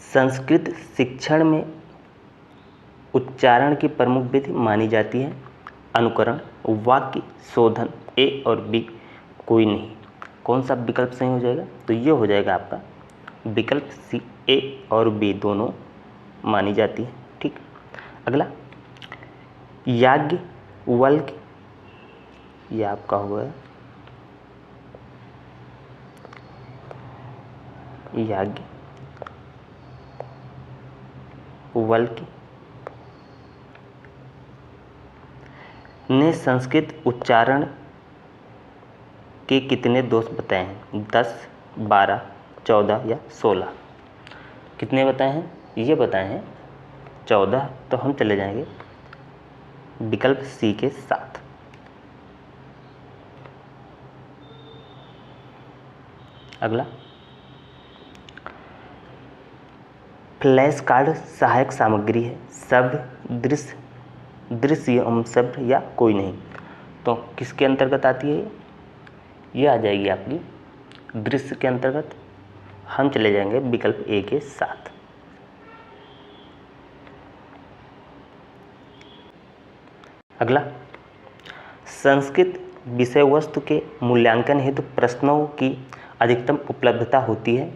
संस्कृत शिक्षण में उच्चारण की प्रमुख विधि मानी जाती है अनुकरण, वाक्य शोधन। ए और बी कोई नहीं। कौन सा विकल्प सही हो जाएगा? तो ये हो जाएगा आपका विकल्प सी, ए और बी दोनों मानी जाती है। ठीक। अगला याज्ञवल्क्य, ये आपका हुआ याज्ञवल्क्य ने संस्कृत उच्चारण के कितने दोष बताए हैं? 10, 12, 14 या 16? कितने बताए हैं? ये बताए हैं 14। तो हम चले जाएंगे विकल्प सी के साथ। अगला फ्लैश कार्ड सहायक सामग्री है, शब्द, दृश्य एवं शब्द या कोई नहीं। तो किसके अंतर्गत आती है? ये आ जाएगी आपकी दृश्य के अंतर्गत। हम चले जाएंगे विकल्प ए के साथ। अगला संस्कृत विषय वस्तु के मूल्यांकन हेतु प्रश्नों की अधिकतम उपलब्धता होती है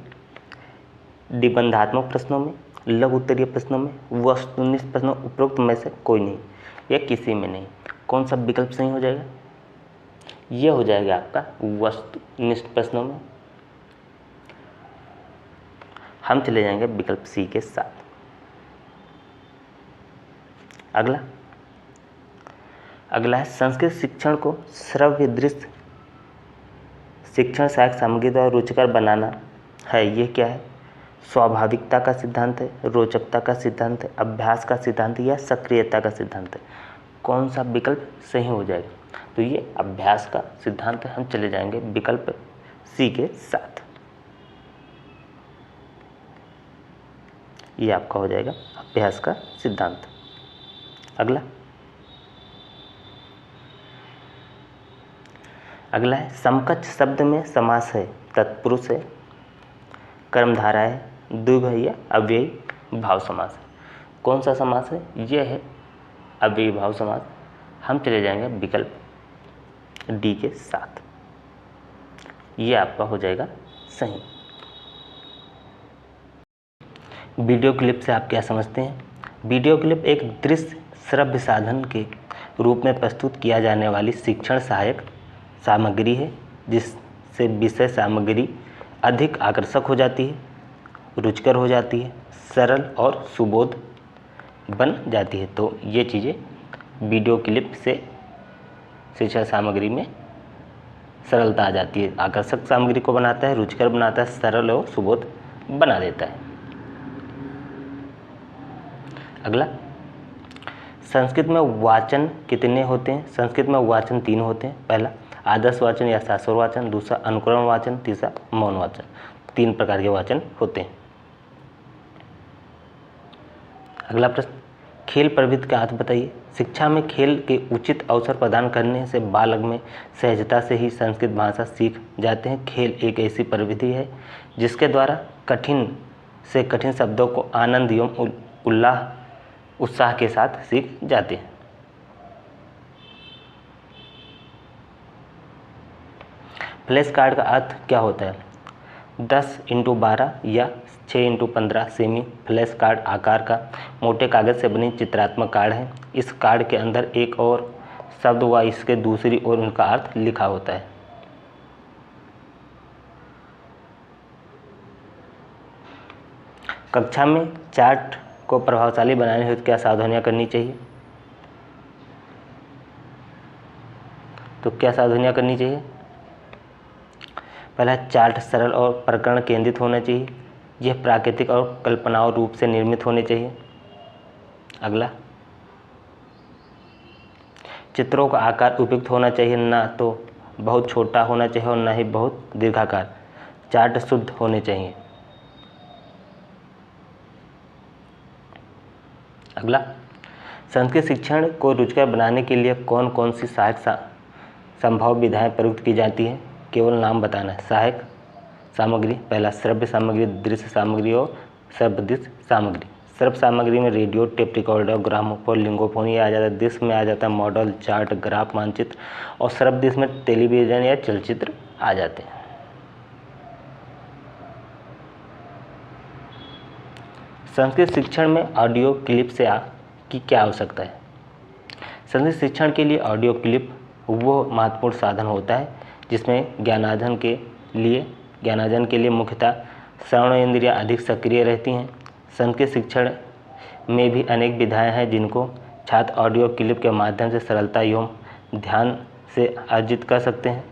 निबंधात्मक प्रश्नों में, लघु उत्तरीय प्रश्नों में, वस्तुनिष्ठ प्रश्नों, उपरोक्त में से कोई नहीं या किसी में नहीं। कौन सा विकल्प सही हो जाएगा? ये हो जाएगा आपका वस्तुनिष्ठ प्रश्नों में। हम चले जाएंगे विकल्प सी के साथ। अगला है संस्कृत शिक्षण को श्रव्य दृश्य शिक्षण सहायक सामग्री द्वारा रुचिकर बनाना है। ये क्या है? स्वाभाविकता का सिद्धांत है, रोचकता का सिद्धांत है, अभ्यास का सिद्धांत या सक्रियता का सिद्धांत है। कौन सा विकल्प सही हो जाएगा? तो ये अभ्यास का सिद्धांत है। हम चले जाएंगे विकल्प सी के साथ। ये आपका हो जाएगा अभ्यास का सिद्धांत। अगला है समकक्ष शब्द में समास है, तत्पुरुष है, कर्मधारा है, द्विगु है या अव्ययी भाव समास है। कौन सा समास है? यह है अव्ययी भाव समास। हम चले जाएंगे विकल्प डी के साथ। ये आपका हो जाएगा सही। वीडियो क्लिप से आप क्या समझते हैं? वीडियो क्लिप एक दृश्य श्रव्य साधन के रूप में प्रस्तुत किया जाने वाली शिक्षण सहायक सामग्री है जिससे विषय सामग्री अधिक आकर्षक हो जाती है, रुचिकर हो जाती है, सरल और सुबोध बन जाती है। तो ये चीज़ें वीडियो क्लिप से शिक्षण सामग्री में सरलता आ जाती है, आकर्षक सामग्री को बनाता है, रुचिकर बनाता है, सरल और सुबोध बना देता है। अगला संस्कृत में वाचन कितने होते हैं? संस्कृत में वाचन 3 होते हैं। पहला आदर्श वाचन या शास्त्र वाचन, दूसरा अनुकरण वाचन, तीसरा मौन वाचन। 3 प्रकार के वाचन होते हैं। अगला प्रश्न खेल प्रवृत्ति का अर्थ बताइए। शिक्षा में खेल के उचित अवसर प्रदान करने से बालक में सहजता से ही संस्कृत भाषा सीख जाते हैं। खेल एक ऐसी प्रवृत्ति है जिसके द्वारा कठिन से कठिन शब्दों को आनंद एवं उत्साह के साथ सीख जाते हैं। फ्लैश कार्ड का अर्थ क्या होता है? 10x12 या 6x15 सेमी फ्लैश कार्ड आकार का मोटे कागज से बनी चित्रात्मक कार्ड है। इस कार्ड के अंदर एक और शब्द व इसके दूसरी ओर उनका अर्थ लिखा होता है। कक्षा में चार्ट को प्रभावशाली बनाने हेतु क्या सावधानियां करनी चाहिए? तो क्या सावधानियां करनी चाहिए? पहला चार्ट सरल और प्रकरण केंद्रित होना चाहिए। यह प्राकृतिक और कल्पनाओं रूप से निर्मित होने चाहिए। अगला चित्रों का आकार उपयुक्त होना चाहिए, ना तो बहुत छोटा होना चाहिए और ना ही बहुत दीर्घाकार। चार्ट शुद्ध होने चाहिए। अगला संस्कृत शिक्षण को रुचिकर बनाने के लिए कौन कौन सी सहायक संभव विधाएं प्रयुक्त की जाती हैं? केवल नाम बताना है। सहायक सामग्री, पहला श्रव्य सामग्री, दृश्य सामग्री और सर्वदृश्य सामग्री। सर्व सामग्री में रेडियो, टेप रिकॉर्डर, ग्रामोफोन, लिंगोफोन ये आ जाता है। दृश्य में आ जाता है मॉडल, चार्ट, ग्राफ, मानचित्र। और सर्वदृश्य में टेलीविजन या चलचित्र आ जाते हैं। संस्कृत शिक्षण में ऑडियो क्लिप की क्या आवश्यकता है? संस्कृत शिक्षण के लिए ऑडियो क्लिप वो महत्वपूर्ण साधन होता है जिसमें ज्ञानार्जन के लिए मुख्यतः श्रवण इंद्रियाँ अधिक सक्रिय रहती हैं। संस्कृत शिक्षण में भी अनेक विधाएं हैं जिनको छात्र ऑडियो क्लिप के माध्यम से सरलता एवं ध्यान से अर्जित कर सकते हैं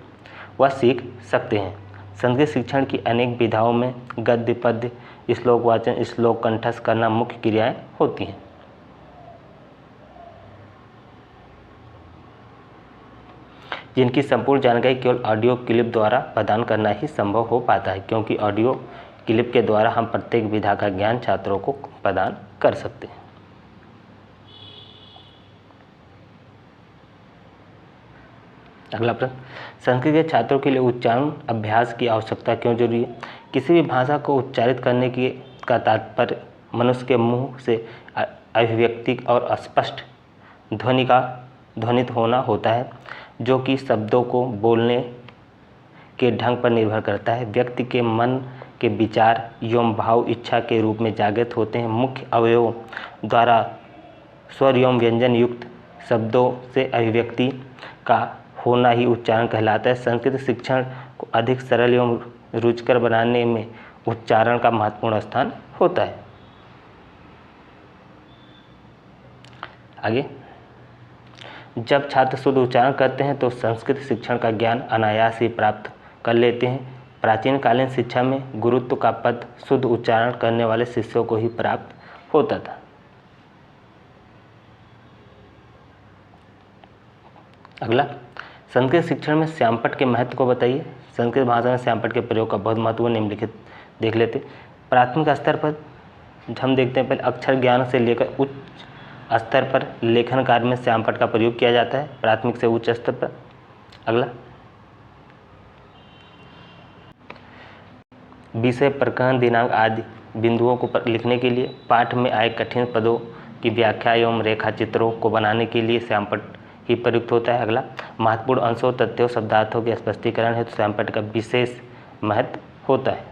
व सीख सकते हैं। संस्कृत शिक्षण की अनेक विधाओं में गद्य, पद्य, श्लोक वाचन, श्लोक कंठस्थ करना मुख्य क्रियाएं होती हैं। जिनकी संपूर्ण जानकारी केवल ऑडियो क्लिप द्वारा प्रदान करना ही संभव हो पाता है, क्योंकि ऑडियो क्लिप के द्वारा हम प्रत्येक विधा का ज्ञान छात्रों को प्रदान कर सकते हैं। अगला प्रश्न, संस्कृत के छात्रों के लिए उच्चारण अभ्यास की आवश्यकता क्यों जरूरी है? किसी भी भाषा को उच्चारित करने का तात्पर्य मनुष्य के मुंह से अभिव्यक्ति और स्पष्ट ध्वनित होना होता है, जो कि शब्दों को बोलने के ढंग पर निर्भर करता है। व्यक्ति के मन के विचार एवं भाव इच्छा के रूप में जागृत होते हैं। मुख्य अवयवों द्वारा स्वर एवं व्यंजन युक्त शब्दों से अभिव्यक्ति का होना ही उच्चारण कहलाता है। संस्कृत शिक्षण को अधिक सरल एवं रुचिकर बनाने में उच्चारण का महत्वपूर्ण स्थान होता है। आगे, जब छात्र शुद्ध उच्चारण करते हैं तो संस्कृत शिक्षण का ज्ञान अनायास ही प्राप्त कर लेते हैं। प्राचीन कालीन शिक्षा में गुरुत्व का पद शुद्ध उच्चारण करने वाले शिष्यों को ही प्राप्त होता था। अगला, संस्कृत शिक्षण में श्यामपट्ट के महत्व को बताइए। संस्कृत भाषा में श्यामपट्ट के प्रयोग का बहुत महत्व निम्नलिखित देख लेते। प्राथमिक स्तर पर हम देखते हैं, पहले अक्षर ज्ञान से लेकर उच्च स्तर पर लेखन कार्य में श्यामपट्ट का प्रयोग किया जाता है, प्राथमिक से उच्च स्तर पर। अगला, विषय, प्रकरण, दिनांक आदि बिंदुओं को लिखने के लिए, पाठ में आए कठिन पदों की व्याख्या एवं रेखा चित्रों को बनाने के लिए श्यामपट्ट ही प्रयुक्त होता है। अगला, महत्वपूर्ण अंशों, तथ्यों, शब्दार्थों के स्पष्टीकरण हेतु श्यामपट्ट का विशेष महत्व होता है।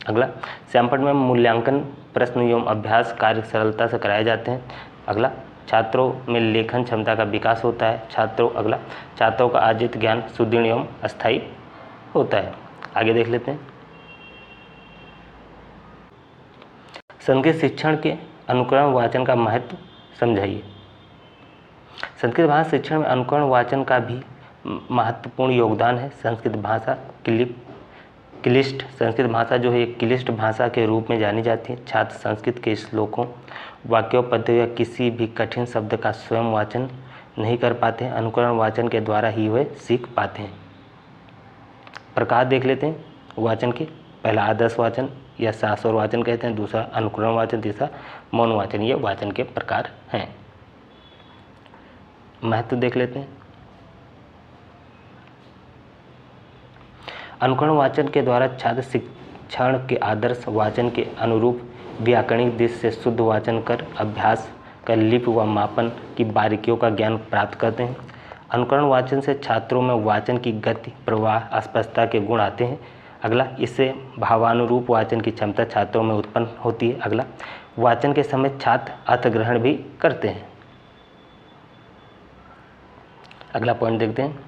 अगला, श्यामपट्ट में मूल्यांकन प्रश्न एवं अभ्यास कार्य सरलता से कराए जाते हैं। अगला, छात्रों में लेखन क्षमता का विकास होता है। छात्रों का अर्जित ज्ञान सुदृढ़ एवं अस्थायी होता है। आगे देख लेते हैं, संस्कृत शिक्षण के अनुकरण वाचन का महत्व समझाइए। संस्कृत भाषा शिक्षण में अनुकरण वाचन का भी महत्वपूर्ण योगदान है। संस्कृत भाषा क्लिष्ट संस्कृत भाषा जो है एक क्लिष्ट भाषा के रूप में जानी जाती है। छात्र संस्कृत के श्लोकों, वाक्यों, पद्यों या किसी भी कठिन शब्द का स्वयं वाचन नहीं कर पाते हैं। अनुकरण वाचन के द्वारा ही वे सीख पाते हैं। प्रकार देख लेते हैं वाचन के। पहला आदर्श वाचन या शास्त्र वाचन कहते हैं, दूसरा अनुकरण वाचन, तीसरा मौन वाचन। ये वाचन के प्रकार हैं। महत्व देख लेते हैं। अनुकरण वाचन के द्वारा छात्र शिक्षण के आदर्श वाचन के अनुरूप व्याकरणिक दृष्टि से शुद्ध वाचन कर अभ्यास कर लिपि व मापन की बारीकियों का ज्ञान प्राप्त करते हैं। अनुकरण वाचन से छात्रों में वाचन की गति, प्रवाह, स्पष्टता के गुण आते हैं। अगला, इससे भावानुरूप वाचन की क्षमता छात्रों में उत्पन्न होती है। अगला, वाचन के समय छात्र अर्थग्रहण भी करते हैं। अगला पॉइंट देखते हैं,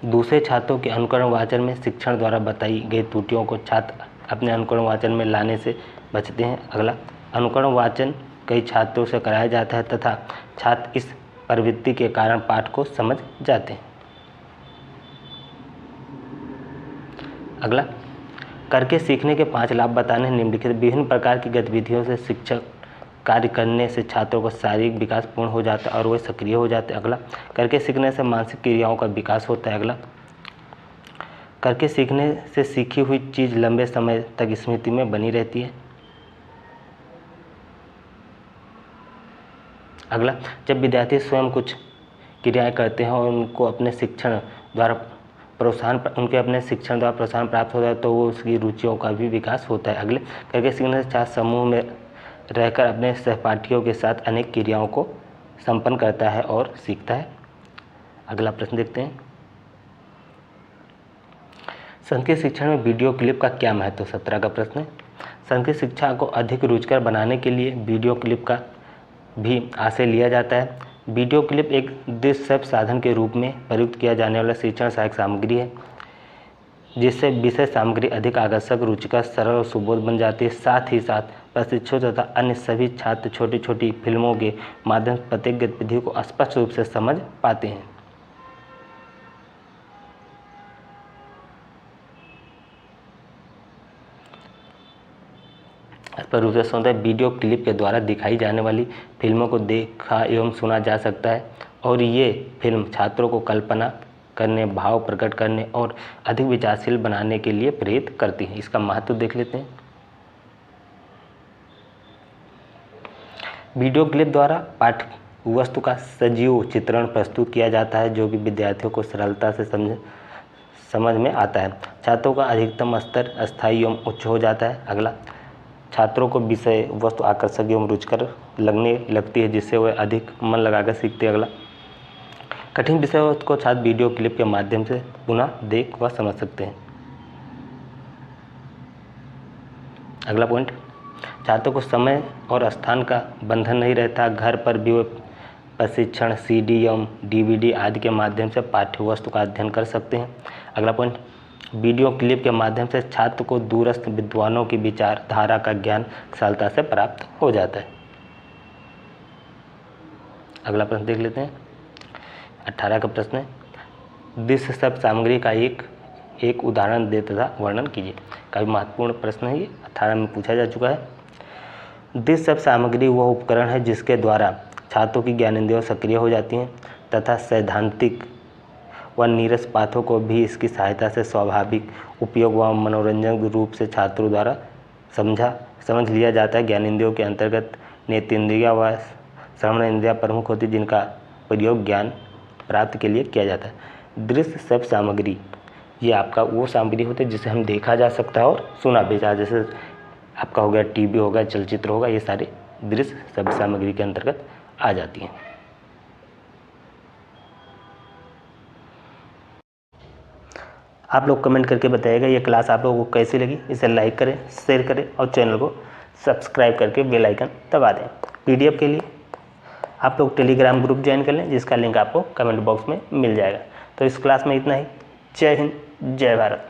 दूसरे छात्रों के अनुकरण वाचन में शिक्षण द्वारा बताई गई त्रुटियों को छात्र अपने अनुकरण वाचन में लाने से बचते हैं। अगला, अनुकरण वाचन कई छात्रों से कराया जाता है तथा छात्र इस प्रवृत्ति के कारण पाठ को समझ जाते हैं। अगला, करके सीखने के 5 लाभ बताने हैं निम्नलिखित। विभिन्न प्रकार की गतिविधियों से शिक्षक कार्य करने से छात्रों का शारीरिक विकास पूर्ण हो जाता है और वे सक्रिय हो जाते हैं। अगला, करके सीखने से मानसिक क्रियाओं का विकास होता है। अगला, करके सीखने से सीखी हुई चीज़ लंबे समय तक स्मृति में बनी रहती है। अगला, जब विद्यार्थी स्वयं कुछ क्रियाएं करते हैं और उनको अपने शिक्षण द्वारा प्रोत्साहन उनके अपने शिक्षण द्वारा प्रोत्साहन प्राप्त होता है तो वो उसकी रुचियों का भी विकास होता है। अगले करके सीखने से छात्र समूह में रहकर अपने सहपाठियों के साथ अनेक क्रियाओं को संपन्न करता है और सीखता है। अगला प्रश्न देखते हैं, संस्कृत शिक्षण में वीडियो क्लिप का क्या महत्व? 17 का प्रश्न है। संस्कृत शिक्षा को अधिक रुचिकर बनाने के लिए वीडियो क्लिप का भी आश्रय लिया जाता है। वीडियो क्लिप एक दृश्य साधन के रूप में प्रयुक्त किया जाने वाला शिक्षण सहायक सामग्री है, जिससे विषय सामग्री अधिक आकर्षक, रुचिकर, सरल और सुबोध बन जाती है। साथ ही साथ प्रशिक्षु तथा अन्य सभी छात्र छोटी छोटी फिल्मों के माध्यम से प्रत्येक गतिविधि को स्पष्ट रूप से समझ पाते हैं। पर रूप से होता है, वीडियो क्लिप के द्वारा दिखाई जाने वाली फिल्मों को देखा एवं सुना जा सकता है और ये फिल्म छात्रों को कल्पना करने, भाव प्रकट करने और अधिक विचारशील बनाने के लिए प्रेरित करती है। इसका महत्व देख लेते हैं। वीडियो क्लिप द्वारा पाठ्य वस्तु का सजीव चित्रण प्रस्तुत किया जाता है, जो कि विद्यार्थियों को सरलता से समझ में आता है। छात्रों का अधिकतम स्तर स्थायी एवं उच्च हो जाता है। अगला, छात्रों को विषय वस्तु आकर्षक एवं रुचिकर लगने लगती है, जिससे वह अधिक मन लगाकर सीखते हैं। अगला, कठिन विषय को छात्र वीडियो क्लिप के माध्यम से पुनः देख व समझ सकते हैं। अगला पॉइंट, छात्रों को समय और स्थान का बंधन नहीं रहता, घर पर भी वे प्रशिक्षण CD एवं DVD आदि के माध्यम से पाठ्य वस्तु का अध्ययन कर सकते हैं। अगला पॉइंट, वीडियो क्लिप के माध्यम से छात्र को दूरस्थ विद्वानों की विचारधारा का ज्ञान सरलता से प्राप्त हो जाता है। अगला प्रश्न देख लेते हैं, 18 का प्रश्न है, दृश्य शब्द सामग्री का एक उदाहरण दे तथा वर्णन कीजिए। काफी महत्वपूर्ण प्रश्न है ये, 18 में पूछा जा चुका है। दृश्य शब्द सामग्री वह उपकरण है जिसके द्वारा छात्रों की ज्ञानेंद्रियां सक्रिय हो जाती हैं तथा सैद्धांतिक व नीरस पाठों को भी इसकी सहायता से स्वाभाविक उपयोग व मनोरंजक रूप से छात्रों द्वारा समझ लिया जाता है। ज्ञानेंद्रियों के अंतर्गत नेत्रेंद्रियां व श्रवण इंद्रियां प्रमुख होती, जिनका प्रयोग ज्ञान प्राप्ति के लिए किया जाता है। दृश्य शब्द सामग्री ये आपका वो सामग्री होती है जिसे हम देखा जा सकता है और सुना भी जा, जैसे आपका हो गया TV होगा, चलचित्र होगा, ये सारे दृश्य शब्द सामग्री के अंतर्गत आ जाती हैं। आप लोग कमेंट करके बताइएगा ये क्लास आप लोगों को कैसी लगी। इसे लाइक करें, शेयर करें और चैनल को सब्सक्राइब करके बेल आइकन दबा दें। PDF के लिए आप लोग टेलीग्राम ग्रुप ज्वाइन कर लें, जिसका लिंक आपको कमेंट बॉक्स में मिल जाएगा। तो इस क्लास में इतना ही। जय हिंद, जय भारत।